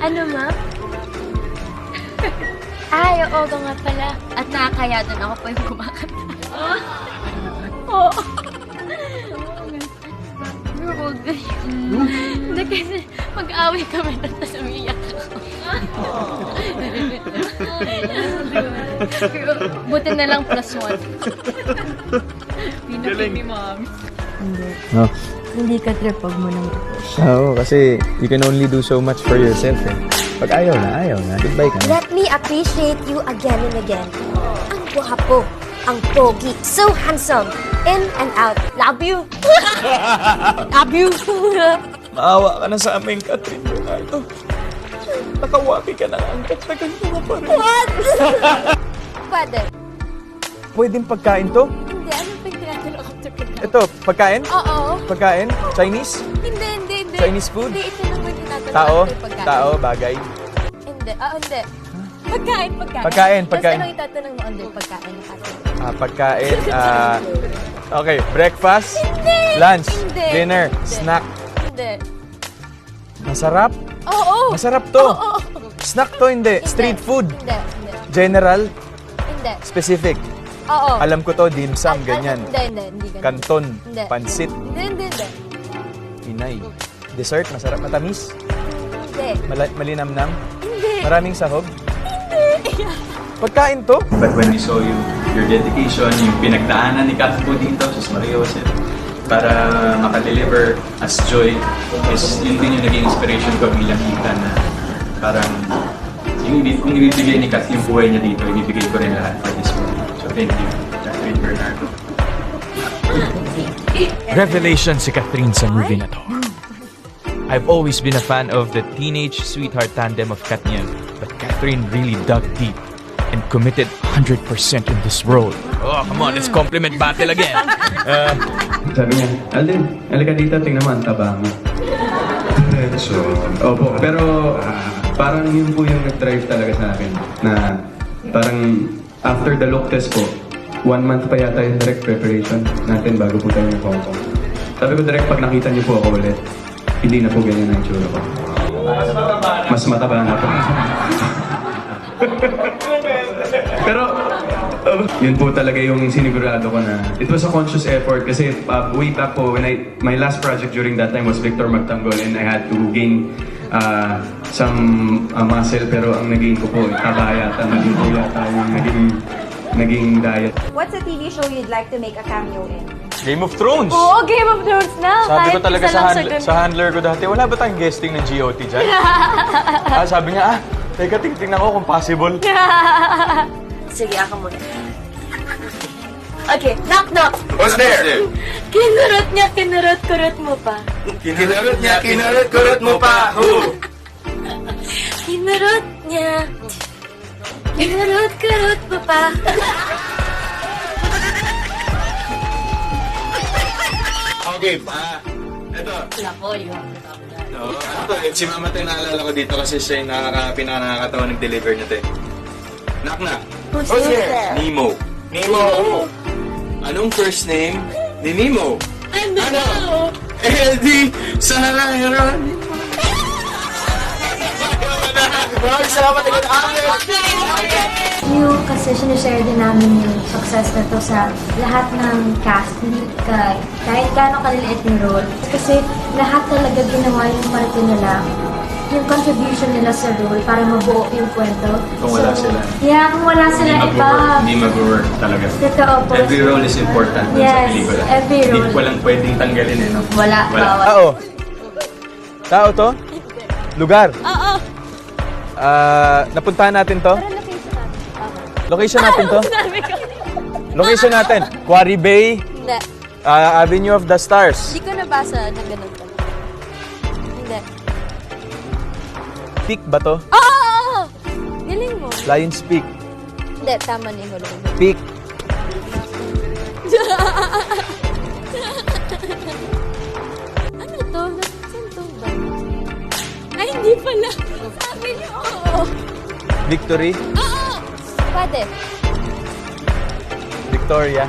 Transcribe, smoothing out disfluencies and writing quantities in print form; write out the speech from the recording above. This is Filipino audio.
Ano, ma'am? Ay, oo nga pala. At nakakaya doon ako pa yung kumakanta. Oo. Huwag na yun. Hindi kasi mag-away kami na tapos umiyak ako. Buti na lang +1. Pinapin ni mami. Hindi. No. Hindi ka trip pag mo nang i-push. Oo, kasi you can only do so much for yourself eh. Pag ayaw na. Goodbye ka na. Let me appreciate you again and again. Ang gwapo, ang pogi, so handsome, in and out. Love you. Love you. Maawa ka na sa amin, Catherine Bernardo. Nakawapi ka na ang katagal mo pa rin. What? Pwede. Pwedeng pagkain to? Hindi, ano pa yung tinatanong ko to kailangan? Ito, pagkain? Oo. Pagkain? Chinese? Hindi. Chinese food? Hindi, ito lang ba yung tinatanong Tao? ko yung pagkain? Tao, bagay? Hindi. Hindi. Pagkain. Pagkain. Tapos anong itatanong mo under pagkain? Pagkain, okay, breakfast, Hindi. lunch, Hindi. dinner, Hindi. snack. Hindi. Masarap? Oo. Masarap to. Oo. Snack to, hindi. Street food. Hindi. General, Hindi. specific. Oo. Alam ko to, dim sum, ganyan. Hindi ganyan. Kanton, Hindi. pansit, Hindi. Pinay. Dessert, masarap, matamis, Hindi. malinamnam, Hindi. maraming sahog. Pagkain to? But when we saw your dedication, yung pinagdaanan ni Kat po dito sa Maria Jose para makadeliver as joy, is yun din yung naging inspiration ko bilang kita na parang yung ibibigay ni Kat yung buhay niya dito, ibibigay ko rin lahat for this movie. So thank you, Catherine Bernardo. Revelation si Catherine sa movie na to. I've always been a fan of the teenage sweetheart tandem of Katniel, but Catherine really dug deep and committed 100% in this role. Oh, come on, it's compliment battle again. Sabi niya, Alden, halika dito, tingnan mo, ang taba mo. So, opo, pero parang yun po yung nag-drive talaga sa akin na parang after the look test po, 1 month pa yata yung direct preparation natin bago po tayo ng Hong Kong. Sabi ko direct, pag nakita niyo po ako ulit, hindi na po ganyan ang itsura ko. Mas mataba na po. Pero yun po talaga yung sinigurado ko na it was a conscious effort kasi way back po when my last project during that time was Victor Magtanggol and I had to gain some muscle pero ang naging ko po taba yata, naging po yata yung naging diet. What's a TV show you'd like to make a cameo in? Game of Thrones! Oo, Game of Thrones na. Sabi Kahit ko talaga isa lang ganun. sa handler ko dati, wala ba tayong guesting ng GOT dyan? Sabi niya, teka, tingnan ko kung possible. Sige, ako muna. Okay, knock. What's there? Kinurot niya, kinurot-kurot mo pa. Kinurot niya, kinurot-kurot mo pa. Who? Kinurot niya. Kinurot-kurot mo pa. Okay, ito. Lako, yun. No, ito, si Mama to yung naalala ko dito kasi siya yung pinaka-nakakatawa nag-deliver niya to eh. Knock. Who's there? Nemo. Nemo. Anong first name ni Nemo? Ano? Eddie Saharon. Maraming salamat agad, Yung kasi sinishare din namin yung success na to sa lahat ng cast, hindi kahit gaano kaliliit yung role. Kasi lahat talaga ginawa yung parte nila, yung contribution nila sa role para mabuo yung kwento. Kung wala sila. Yeah, kung wala sila Hindi mag-work talaga. Totoo po. Every role is important dun sa Yes, pelikula. every role. Hindi walang pwedeng tanggalin eh, no? Wala, bawal. Tao to? Lugar? Oo. Napuntahan natin to? Location natin. Location natin to? Sabi ko. Location natin, Quarry Bay, Hindi. Avenue of the Stars. Hindi ko nabasa na ganun pa. Hindi. Peak ba to? Oo! Galing mo. Lions Peak. Hindi, tama na yung huli. Peak. Ano to? Saan to ba? Ay, hindi pala. Sabi niyo, oo. Victory. Oo! Pwede. Victoria.